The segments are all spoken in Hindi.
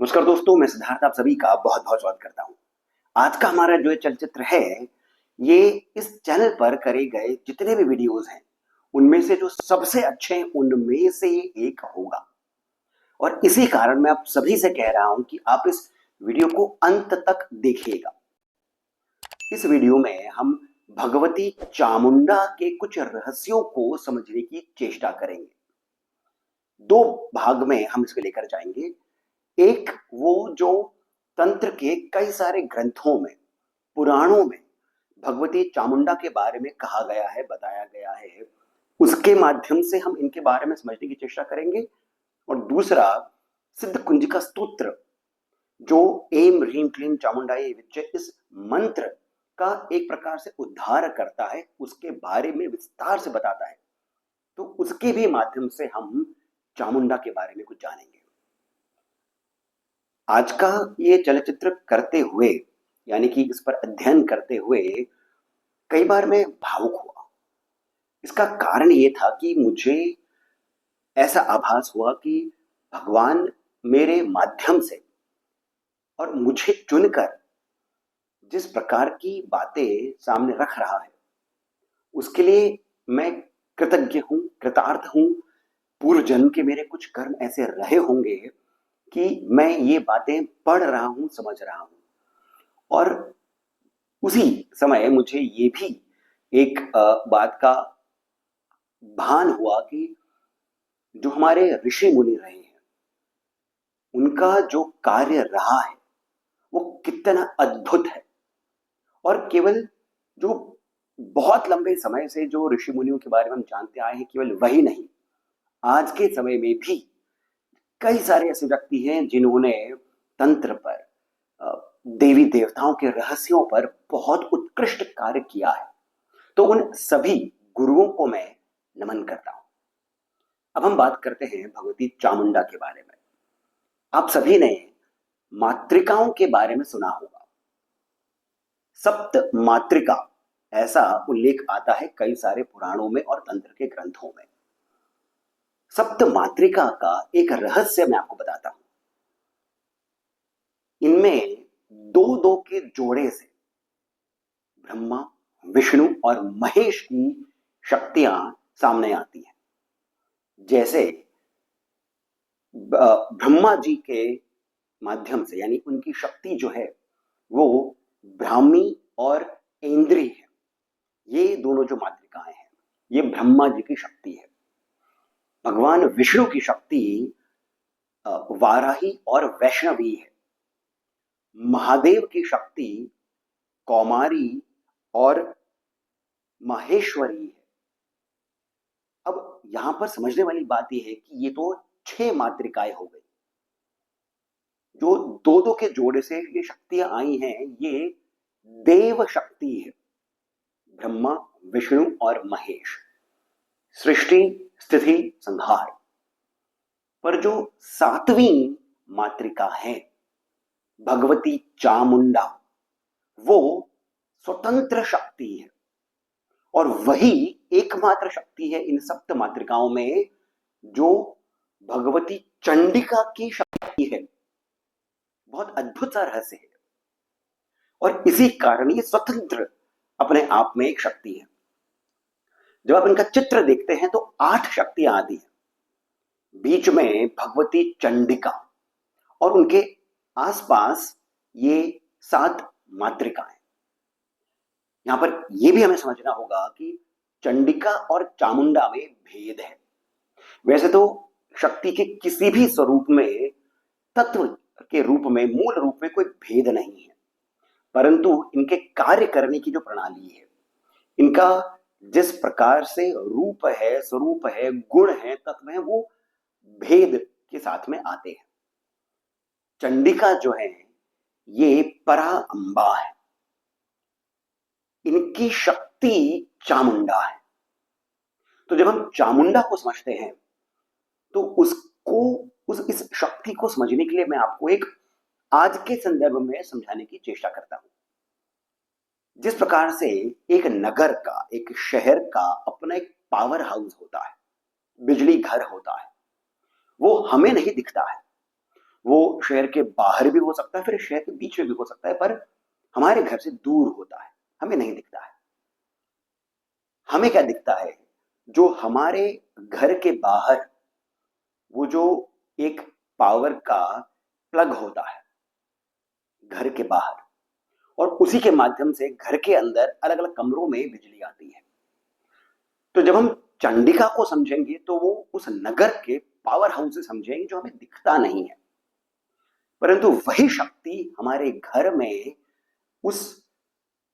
नमस्कार दोस्तों, मैं सिद्धार्थ आप सभी का बहुत बहुत स्वागत करता हूँ। आज का हमारा जो ये चलचित्र है, ये इस चैनल पर करे गए जितने भी वीडियोस हैं, उनमें से जो सबसे अच्छे हैं, उनमें से ये एक होगा। और इसी कारण मैं आप सभी से कह रहा हूं कि आप इस वीडियो को अंत तक देखिएगा। इस वीडियो में हम भगवती चामुंडा के कुछ रहस्यों को समझने की चेष्टा करेंगे। दो भाग में हम इसको लेकर जाएंगे। एक वो जो तंत्र के कई सारे ग्रंथों में, पुराणों में भगवती चामुंडा के बारे में कहा गया है, बताया गया है, उसके माध्यम से हम इनके बारे में समझने की चेष्टा करेंगे। और दूसरा, सिद्ध कुंजिका स्तोत्र जो एम ह्रीम क्लीम चामुंडाय विच्चे इस मंत्र का एक प्रकार से उद्धार करता है, उसके बारे में विस्तार से बताता है। तो उसके भी माध्यम से हम चामुंडा के बारे में कुछ जानेंगे। आज का ये चलचित्र करते हुए, यानी कि इस पर अध्ययन करते हुए कई बार मैं भावुक हुआ। इसका कारण ये था कि मुझे ऐसा आभास हुआ कि भगवान मेरे माध्यम से और मुझे चुनकर जिस प्रकार की बातें सामने रख रहा है, उसके लिए मैं कृतज्ञ हूं, कृतार्थ हूं। पूर्व जन्म के मेरे कुछ कर्म ऐसे रहे होंगे कि मैं ये बातें पढ़ रहा हूं, समझ रहा हूं। और उसी समय मुझे ये भी एक बात का भान हुआ कि जो हमारे ऋषि मुनि रहे हैं, उनका जो कार्य रहा है वो कितना अद्भुत है। और केवल जो बहुत लंबे समय से जो ऋषि मुनियों के बारे में हम जानते आए हैं, केवल वही नहीं, आज के समय में भी कई सारे ऐसे व्यक्ति हैं जिन्होंने तंत्र पर, देवी देवताओं के रहस्यों पर बहुत उत्कृष्ट कार्य किया है। तो उन सभी गुरुओं को मैं नमन करता हूं। अब हम बात करते हैं भगवती चामुंडा के बारे में। आप सभी ने मातृकाओं के बारे में सुना होगा। सप्त मातृका ऐसा उल्लेख आता है कई सारे पुराणों में और तंत्र के ग्रंथों में। सप्त मातृका का एक रहस्य मैं आपको बताता हूं। इनमें दो दो के जोड़े से ब्रह्मा, विष्णु और महेश की शक्तियां सामने आती हैं। जैसे ब्रह्मा जी के माध्यम से, यानी उनकी शक्ति जो है वो ब्राह्मी और इंद्री है। ये दोनों जो मातृकाएं हैं, ये ब्रह्मा जी की शक्ति है। भगवान विष्णु की शक्ति वाराही और वैष्णवी है। महादेव की शक्ति कौमारी और माहेश्वरी है। अब यहां पर समझने वाली बात यह है कि ये तो 6 मातृकाएं हो गई। जो दो दो के जोड़े से ये शक्तियां आई हैं, ये देव शक्ति है। ब्रह्मा, विष्णु और महेश, सृष्टि, स्थिति, संहार। पर जो 7वीं मातृका है भगवती चामुंडा, वो स्वतंत्र शक्ति है। और वही एकमात्र शक्ति है इन सप्त मातृकाओं में जो भगवती चंडिका की शक्ति है। बहुत अद्भुत सा रहस्य है। और इसी कारण ये स्वतंत्र अपने आप में एक शक्ति है। जब आप इनका चित्र देखते हैं तो 8 शक्तियां आती हैं। बीच में भगवती चंडिका और उनके आसपास ये 7 मातृकाएं। यहां पर यह भी हमें समझना होगा कि चंडिका और चामुंडा में भेद है। वैसे तो शक्ति के किसी भी स्वरूप में, तत्व के रूप में, मूल रूप में कोई भेद नहीं है, परंतु इनके कार्य करने की जो प्रणाली है, इनका जिस प्रकार से रूप है, स्वरूप है, गुण है, तत्व है, वो भेद के साथ में आते हैं। चंडिका जो है ये परा अंबा है, इनकी शक्ति चामुंडा है। तो जब हम चामुंडा को समझते हैं तो इस शक्ति को समझने के लिए मैं आपको एक आज के संदर्भ में समझाने की चेष्टा करता हूं। जिस प्रकार से एक नगर का, एक शहर का अपना एक पावर हाउस होता है, बिजली घर होता है, वो हमें नहीं दिखता है, वो शहर के बाहर भी हो सकता है, फिर शहर के बीच में भी हो सकता है, पर हमारे घर से दूर होता है, हमें नहीं दिखता है। हमें क्या दिखता है? जो हमारे घर के बाहर वो जो एक पावर का प्लग होता है घर के बाहर, और उसी के माध्यम से घर के अंदर अलग अलग कमरों में बिजली आती है। तो जब हम चंडिका को समझेंगे तो वो उस नगर के पावर हाउस से समझेंगे जो हमें दिखता नहीं है, परंतु वही शक्ति हमारे घर में उस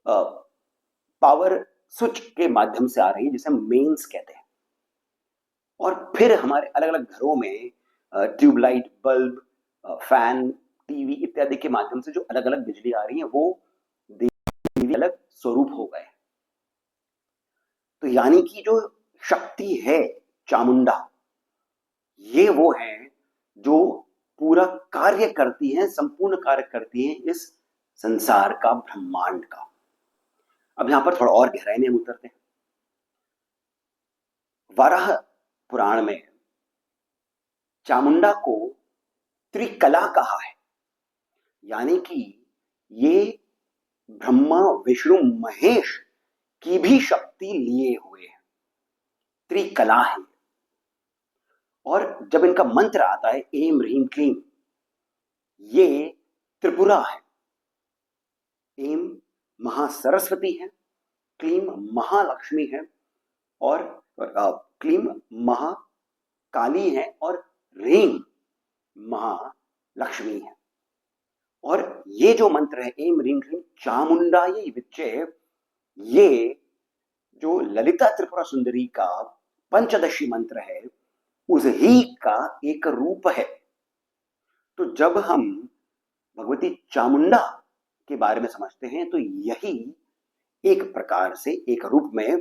पावर स्विच के माध्यम से आ रही है, जिसे हम मेंस कहते हैं। और फिर हमारे अलग अलग घरों में ट्यूबलाइट, बल्ब, फैन, टीवी इत्यादि के माध्यम से जो अलग अलग बिजली आ रही है वो देवी अलग स्वरूप हो गए। तो यानी कि जो शक्ति है चामुंडा, ये वो है जो पूरा कार्य करती है, संपूर्ण कार्य करती है इस संसार का, ब्रह्मांड का। अब यहां पर थोड़ा और गहराई में हम उतरते हैं। वराह पुराण में चामुंडा को त्रिकला कहा है, यानी कि ये ब्रह्मा, विष्णु, महेश की भी शक्ति लिए हुए हैं, त्रिकला है। और जब इनका मंत्र आता है एम ह्रीम क्लीम, ये त्रिपुरा है। एम महासरस्वती है, क्लीम महालक्ष्मी है, और क्लीम महाकाली है, और ह्रीम महालक्ष्मी है। और ये जो मंत्र है एम ह्रीम क्लीम चामुंडायै विच्चे, ये जो ललिता त्रिपुरा सुंदरी का पंचदशी मंत्र है उस ही का एक रूप है। तो जब हम भगवती चामुंडा के बारे में समझते हैं तो यही एक प्रकार से एक रूप में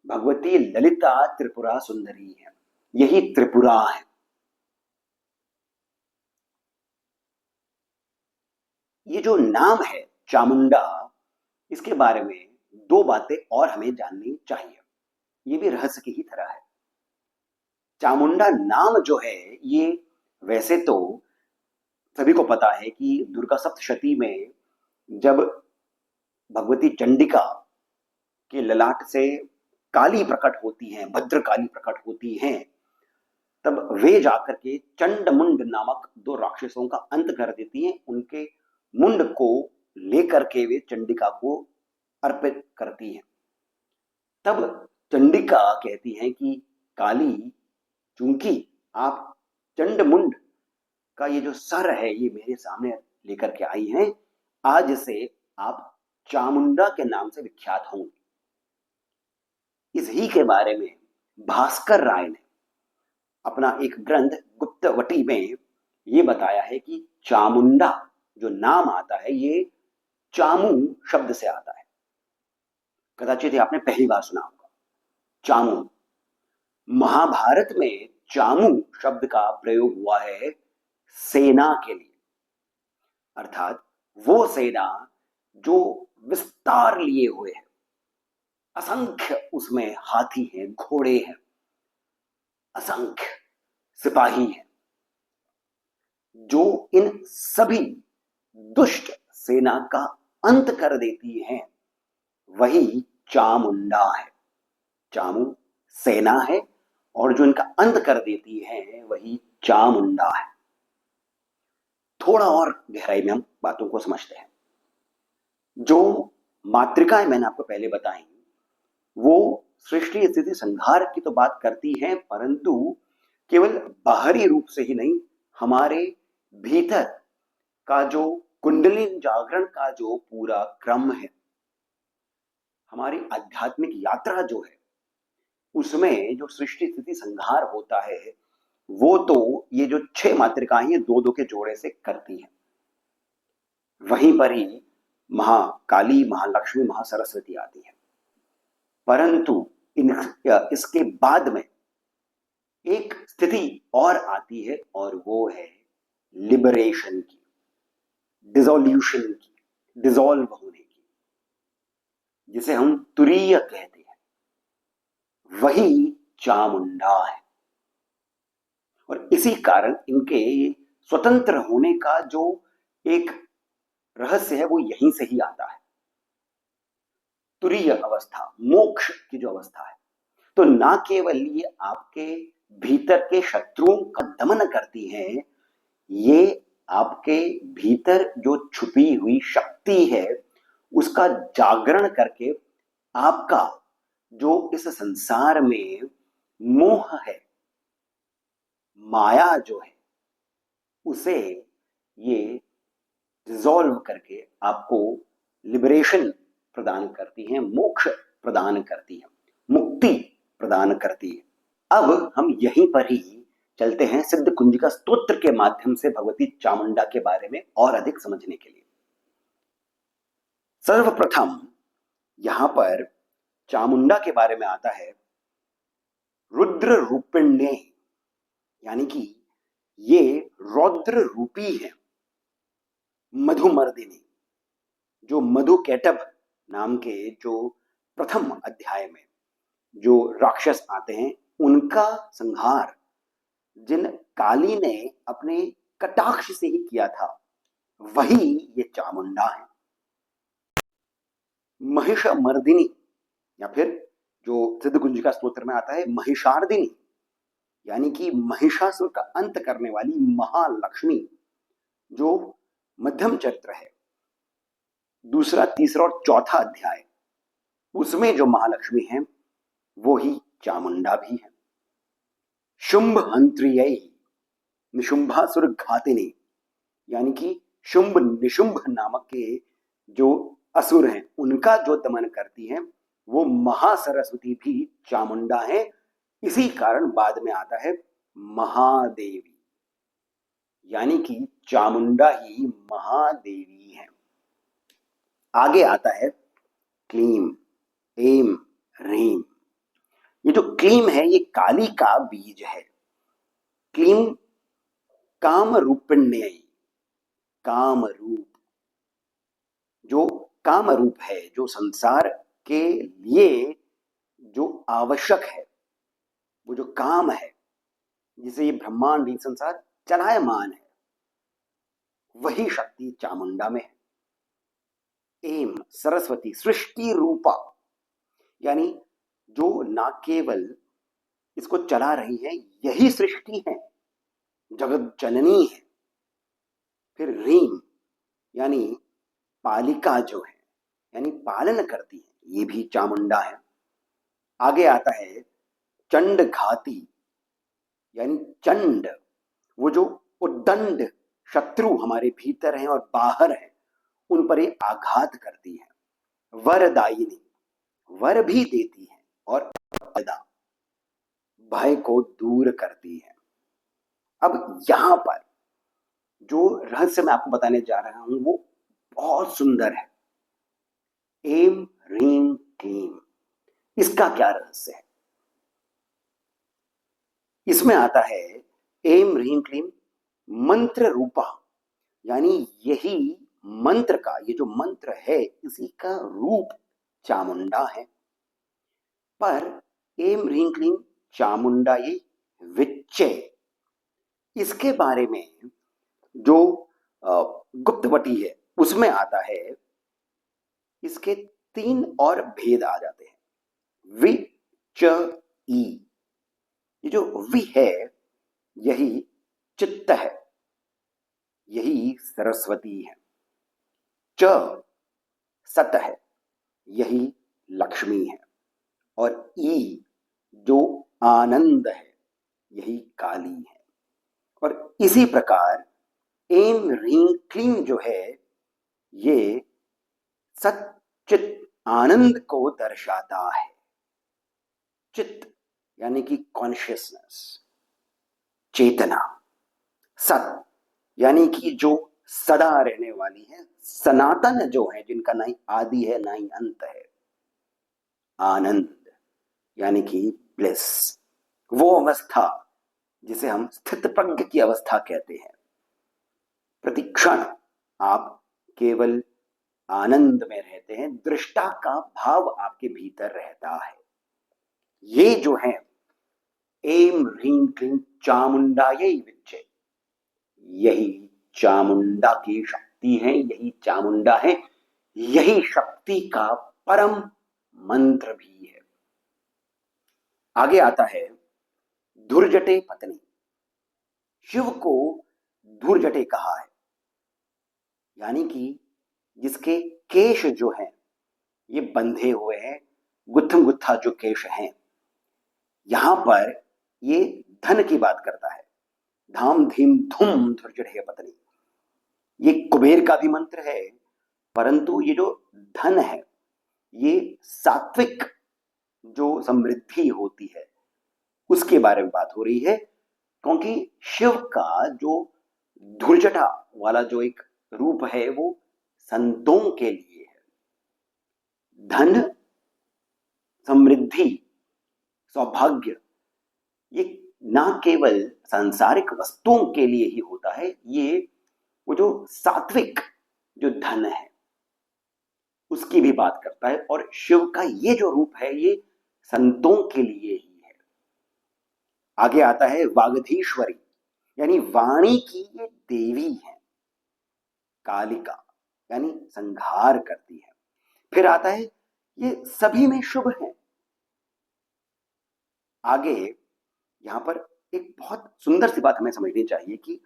भगवती ललिता त्रिपुरा सुंदरी है, यही त्रिपुरा है। ये जो नाम है चामुंडा, इसके बारे में दो बातें और हमें जाननी चाहिए, ये भी रहस्य की ही तरह है। चामुंडा नाम जो है ये वैसे तो सभी को पता है कि दुर्गा सप्तशती में जब भगवती चंडिका के ललाट से काली प्रकट होती हैं, भद्र काली प्रकट होती हैं, तब वे जाकर के चंड मुंड नामक दो राक्षसों का अंत कर देती हैं। उनके मुंड को लेकर के वे चंडिका को अर्पित करती हैं। तब चंडिका कहती हैं कि काली, चूंकि आप चंड मुंड का ये जो सर है ये मेरे सामने लेकर के आई हैं, आज से आप चामुंडा के नाम से विख्यात होंगे। इस ही के बारे में भास्कर राय ने अपना एक ग्रंथ गुप्तवटी में ये बताया है कि चामुंडा जो नाम आता है ये चामू शब्द से आता है। कदाचित ये आपने पहली बार सुना होगा, चामू। महाभारत में चामू शब्द का प्रयोग हुआ है सेना के लिए, अर्थात वो सेना जो विस्तार लिए हुए है, असंख्य उसमें हाथी हैं, घोड़े हैं, असंख्य सिपाही हैं, जो इन सभी दुष्ट सेना का अंत कर देती है, वही चामुंडा है। चामू सेना है और जो इनका अंत कर देती है वही चामुंडा है। थोड़ा और गहराई में हम बातों को समझते हैं। जो मातृकाएं मैंने आपको पहले बताई, वो सृष्टि स्थिति संहार की तो बात करती हैं, परंतु केवल बाहरी रूप से ही नहीं, हमारे भीतर का जो कुंडलिनी जागरण का जो पूरा क्रम है, हमारी आध्यात्मिक यात्रा जो है, उसमें जो सृष्टि स्थिति संहार होता है वो तो ये जो 6 मातृकाएं हैं दो दो के जोड़े से करती हैं। वहीं पर ही महाकाली, महालक्ष्मी, महासरस्वती आती है। परंतु इसके बाद में एक स्थिति और आती है और वो है लिबरेशन की, डिसोल्यूशन की, डिसॉल्व होने की, जिसे हम तुरीय कहते हैं, वही चामुंडा है। और इसी कारण इनके स्वतंत्र होने का जो एक रहस्य है वो यहीं से ही आता है। तुरीय अवस्था, मोक्ष की जो अवस्था है, तो ना केवल ये आपके भीतर के शत्रुओं का दमन करती है, ये आपके भीतर जो छुपी हुई शक्ति है उसका जागरण करके आपका जो इस संसार में मोह है, माया जो है, उसे ये रिजॉल्व करके आपको लिबरेशन प्रदान करती है, मोक्ष प्रदान करती है, मुक्ति प्रदान करती है। अब हम यहीं पर ही चलते हैं सिद्ध कुंजिका स्तोत्र के माध्यम से भगवती चामुंडा के बारे में और अधिक समझने के लिए। सर्वप्रथम यहां पर चामुंडा के बारे में आता है रुद्र रूपिण्ये, यानी कि ये रौद्र रूपी है, मधुमर्दिनी। जो मधुकैटभ नाम के जो प्रथम अध्याय में जो राक्षस आते हैं उनका संहार जिन काली ने अपने कटाक्ष से ही किया था, वही ये चामुंडा है। महिषमर्दिनी, या फिर जो सिद्ध कुंजिका स्तोत्र में आता है महिषार्दिनी, यानी कि महिषासुर का अंत करने वाली महालक्ष्मी, जो मध्यम चरित्र है, दूसरा, तीसरा और चौथा अध्याय, उसमें जो महालक्ष्मी है वो ही चामुंडा भी है। शुंभ हंत्रिय, निशुंभासुर घातिनी, यानी कि शुंभ निशुंभ नामक के जो असुर हैं उनका जो दमन करती है वो महासरस्वती भी चामुंडा है। इसी कारण बाद में आता है महादेवी, यानी कि चामुंडा ही महादेवी है। आगे आता है क्लीम, एम, ह्रीम। ये जो क्लीम है ये काली का बीज है। क्लीम काम रूपिण्य, काम रूप, जो काम रूप है, जो संसार के लिए जो आवश्यक है, वो जो काम है जिसे ये ब्रह्मांड, ये संसार चलायमान है, वही शक्ति चामुंडा में है। एम सरस्वती, सृष्टि रूपा, यानी जो ना केवल इसको चला रही है, यही सृष्टि है, जगत जननी है। फिर रीम, यानी पालिका जो है, यानी पालन करती है, ये भी चामुंडा है। आगे आता है चंड घाती, यानी चंड, वो जो उद्दंड शत्रु हमारे भीतर हैं और बाहर हैं उन पर ये आघात करती है। वरदायिनी, वर भी देती है और भय को दूर करती है। अब यहां पर जो रहस्य मैं आपको बताने जा रहा हूं वो बहुत सुंदर है। एम ह्रीम क्लीम, इसका क्या रहस्य है? इसमें आता है एम ह्रीम क्लीम मंत्र रूपा, यानी यही मंत्र का, ये जो मंत्र है इसी का रूप चामुंडा है। पर एम ह्रीम क्लीम चामुंडा ये विच्चय, इसके बारे में जो गुप्तवटी है उसमें आता है, इसके 3 और भेद आ जाते हैं। वि च ई, ये जो वि है यही चित्त है, यही सरस्वती है। च सत है, यही लक्ष्मी है। और ई जो आनंद है, यही काली है। और इसी प्रकार एम ह्रीम क्लीम जो है ये सच्चित आनंद को दर्शाता है। चित्त यानी कि कॉन्शियसनेस, चेतना। सत यानी कि जो सदा रहने वाली है, सनातन जो है, जिनका ना ही आदि है ना ही अंत है। आनंद यानी कि ब्लिस, वो अवस्था जिसे हम स्थित प्रज्ञ की अवस्था कहते हैं। प्रतिक्षण आप केवल आनंद में रहते हैं, दृष्टा का भाव आपके भीतर रहता है। ये जो है एम ह्रीम क्लीम चामुंडायै विच्चे, यही चामुंडा की शक्ति है, यही चामुंडा है, यही शक्ति का परम मंत्र भी है। आगे आता है धुर्जटे पत्नी। शिव को धुर्जटे कहा है, यानी कि जिसके केश जो हैं ये बंधे हुए हैं, गुत्थम गुत्था जो केश हैं। यहां पर ये धन की बात करता है। धाम धीम धूम धुर्जटे पत्नी, ये कुबेर का भी मंत्र है, परंतु ये जो धन है ये सात्विक जो समृद्धि होती है उसके बारे में बात हो रही है। क्योंकि शिव का जो धुर्जटा वाला जो एक रूप है वो संतों के लिए है। धन, समृद्धि, सौभाग्य ये ना केवल सांसारिक वस्तुओं के लिए ही होता है, ये वो जो सात्विक जो धन है उसकी भी बात करता है। और शिव का ये जो रूप है ये संतों के लिए ही है। आगे आता है वागधीश्वरी, यानी वाणी की ये देवी है, कालिका, यानी संहार करती है। फिर आता है ये सभी में शुभ है। आगे यहां पर एक बहुत सुंदर सी बात हमें समझनी चाहिए कि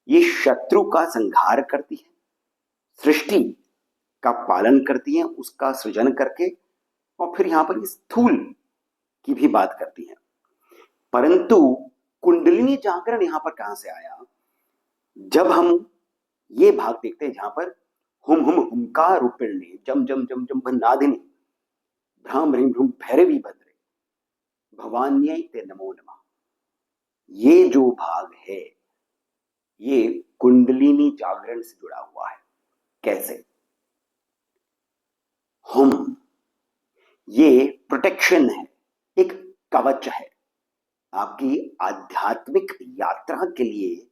ये शत्रु का संहार करती है, सृष्टि का पालन करती है उसका सृजन करके, और फिर यहां पर स्थूल की भी बात करती है। परंतु कुंडलिनी जागरण यहां पर कहां से आया? जब हम ये भाग देखते हैं जहां पर हुम हुम हुंकार रूपिणी जम जम जम जम नादिनी भ्राम ह्रीं भ्रूम भैरवी भद्रे भवान्यै ते नमो नमः, ये जो भाग है ये कुंडलिनी जागरण से जुड़ा हुआ है। कैसे? हुम ये प्रोटेक्शन है, एक कवच है आपकी आध्यात्मिक यात्रा के लिए,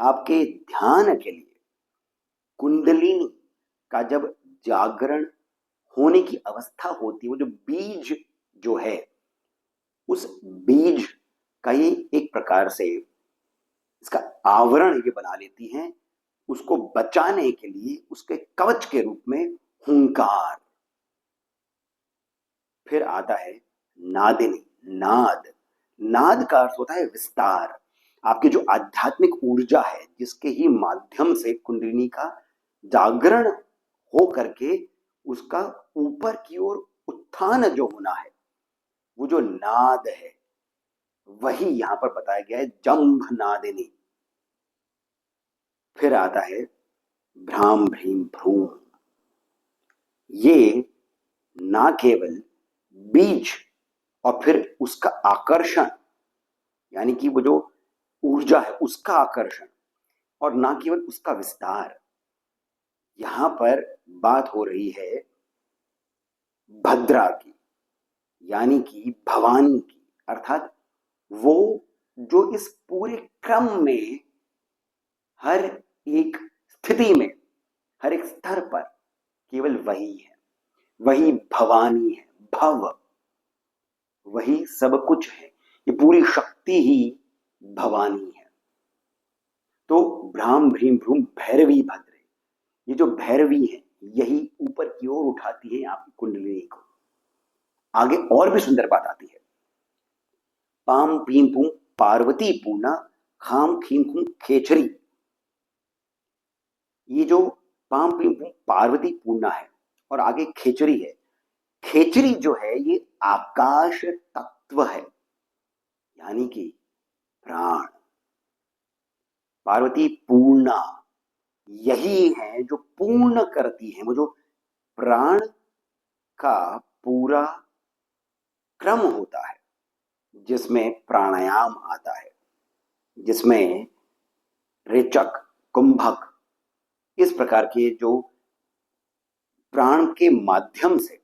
आपके ध्यान के लिए। कुंडलिनी का जब जागरण होने की अवस्था होती है, वो जो बीज जो है उस बीज का ये एक प्रकार से इसका आवरण ये बना लेती हैं, उसको बचाने के लिए उसके कवच के रूप में हुंकार। फिर आता है नादिनी, नाद। नाद का अर्थ होता है विस्तार। आपकी जो आध्यात्मिक ऊर्जा है जिसके ही माध्यम से कुंडलिनी का जागरण हो करके उसका ऊपर की ओर उत्थान जो होना है, वो जो नाद है वही यहां पर बताया गया है, जंभ नादिनी। फिर आता है भ्राम भ्रीम भ्रूम, ये ना केवल बीज और फिर उसका आकर्षण, यानी कि वो जो ऊर्जा है उसका आकर्षण, और ना केवल उसका विस्तार। यहां पर बात हो रही है भद्रा की, यानी कि भवानी की, अर्थात वो जो इस पूरे क्रम में हर एक स्थिति में, हर एक स्तर पर केवल वही है, वही भवानी है। भव, वही सब कुछ है, ये पूरी शक्ति ही भवानी है। तो भ्राम भ्रीम भ्रूम भैरवी भद्रे, ये जो भैरवी है यही ऊपर की ओर उठाती है आपकी कुंडलिनी को। आगे और भी सुंदर बात आती है। पाम पीम पूम पार्वती पूर्णा खाम खीम खूम खेचरी, ये जो पाम पीम पूम पार्वती पूर्णा है और आगे खेचरी है। खेचरी जो है ये आकाश तत्व है, यानी कि प्राण। पार्वती पूर्णा यही है जो पूर्ण करती है, वो जो प्राण का पूरा क्रम होता है जिसमें प्राणायाम आता है, जिसमें रेचक, कुंभक, इस प्रकार के जो प्राण के माध्यम से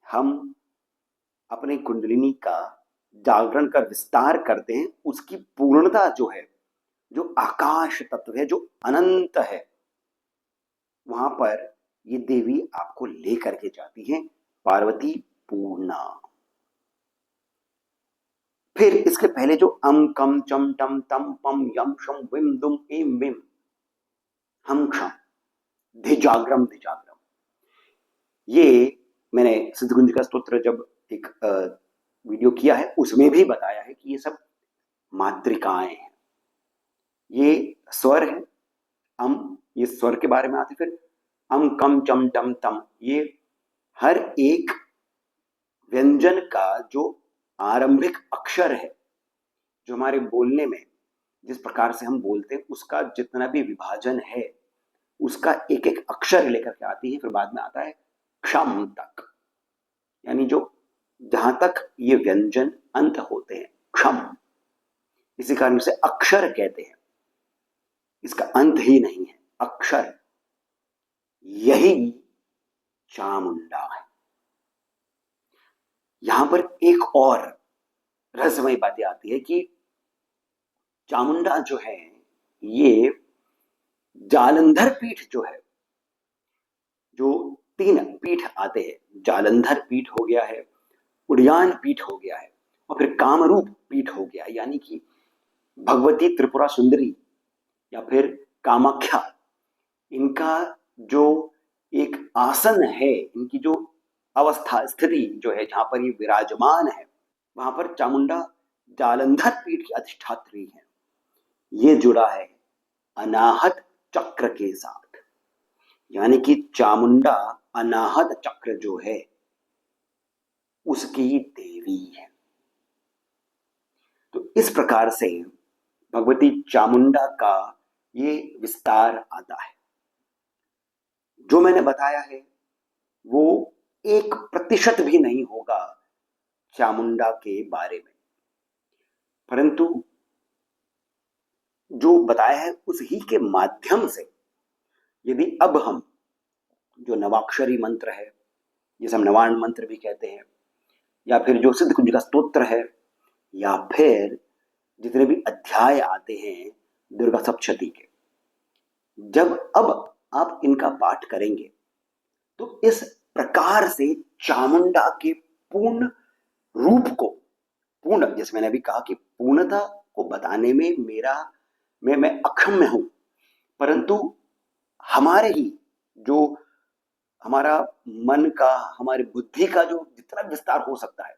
हम अपने कुंडलिनी का जागरण का विस्तार करते हैं, उसकी पूर्णता जो है, जो आकाश तत्व है, जो अनंत है, वहां पर ये देवी आपको लेकर के जाती है, पार्वती पूर्णा। फिर इसके पहले जो अम कम चम टम तम पम यम शम विम दुम एम विम हम क्षम धिजाग्रम धिजाग्रम, ये मैंने सिद्धगुंज का स्तोत्र जब एक वीडियो किया है उसमें भी बताया है कि ये सब मात्रिकाएं हैं, ये स्वर है। ये स्वर के बारे में आते, फिर अम कम चम टम तम, ये हर एक व्यंजन का जो आरंभिक अक्षर है, जो हमारे बोलने में जिस प्रकार से हम बोलते हैं उसका जितना भी विभाजन है उसका एक एक अक्षर लेकर के आती है। फिर बाद में आता है क्षम तक, यानी जो जहां तक ये व्यंजन अंत होते हैं क्षम, इसी कारण से अक्षर कहते हैं, इसका अंत ही नहीं है अक्षर, यही चामुंडा है। यहां पर एक और रहस्यमय बातें आती है कि चामुंडा जो है ये जालंधर पीठ जो है, जो 3 पीठ आते हैं, जालंधर पीठ हो गया है, उड़ियान पीठ हो गया है और फिर कामरूप पीठ हो गया, यानी कि भगवती त्रिपुरा सुंदरी या फिर कामाख्या, इनका जो एक आसन है, इनकी जो अवस्था स्थिति जो है जहां पर ये विराजमान है, वहां पर चामुंडा जालंधर पीठ की अधिष्ठात्री है। ये जुड़ा है अनाहत चक्र के साथ, यानी कि चामुंडा अनाहत चक्र जो है उसकी देवी है। तो इस प्रकार से भगवती चामुंडा का ये विस्तार आता है। जो मैंने बताया है वो 1% भी नहीं होगा चामुंडा के बारे में, परंतु जो बताया है उस ही के माध्यम से यदि अब हम जो नवाक्षरी मंत्र है, जिसे हम नवाण मंत्र भी कहते हैं, या फिर जो सिद्धकुंज का स्तोत्र है, या फिर जितने भी अध्याय आते हैं दुर्गा सप्तशती के, जब अब आप इनका पाठ करेंगे तो इस प्रकार से चामुंडा के पूर्ण रूप को, पूर्ण, जैसे मैंने अभी कहा कि पूर्णता को बताने में मैं अक्षम हूं, परंतु हमारे ही जो हमारा मन का, हमारी बुद्धि का जो जितना विस्तार हो सकता है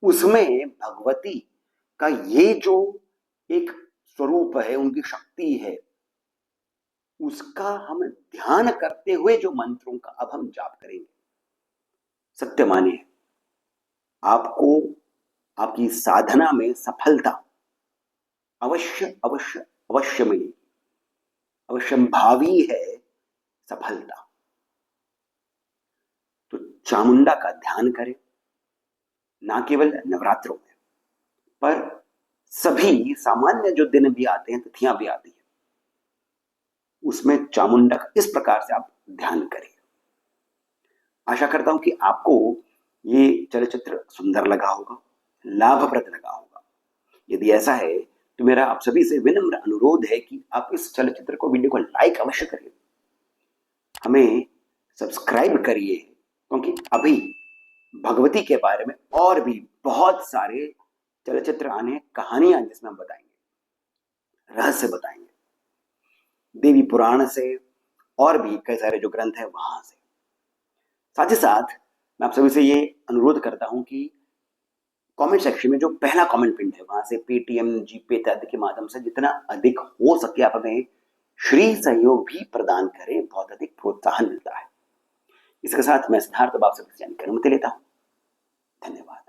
उसमें भगवती का ये जो एक स्वरूप है, उनकी शक्ति है, उसका हम ध्यान करते हुए जो मंत्रों का अब हम जाप करेंगे, सत्य मानिए आपको आपकी साधना में सफलता अवश्य अवश्य अवश्य मिलेगी, अवश्य भावी है सफलता। तो चामुंडा का ध्यान करें, ना केवल नवरात्रों में, पर सभी सामान्य जो दिन भी आते हैं, तिथियां भी आती है, उसमें चामुंडा का इस प्रकार से आप ध्यान करें। आशा करता हूं कि आपको ये चलचित्र सुंदर लगा होगा, लाभप्रद लगा होगा। यदि ऐसा है तो मेरा आप सभी से विनम्र अनुरोध है कि आप इस चलचित्र को, वीडियो को लाइक अवश्य करिए, हमें सब्सक्राइब करिए, क्योंकि अभी भगवती के बारे में और भी बहुत सारे चलचित्र आने हैं, कहानियां जिसमें हम बताएंगे, रहस्य बताएंगे, देवी पुराण से और भी कई सारे जो ग्रंथ हैं वहां से। साथ ही साथ मैं आप सभी से ये अनुरोध करता हूं कि कमेंट सेक्शन में जो पहला कमेंट पिन है वहां से पेटीएम, जीपे इत्यादि के माध्यम से जितना अधिक हो सके आप हमें श्री सहयोग भी प्रदान करें, बहुत अधिक प्रोत्साहन मिलता है। इसके साथ मैं सिद्धार्थ बाबू से अनुमति लेता हूं। धन्यवाद।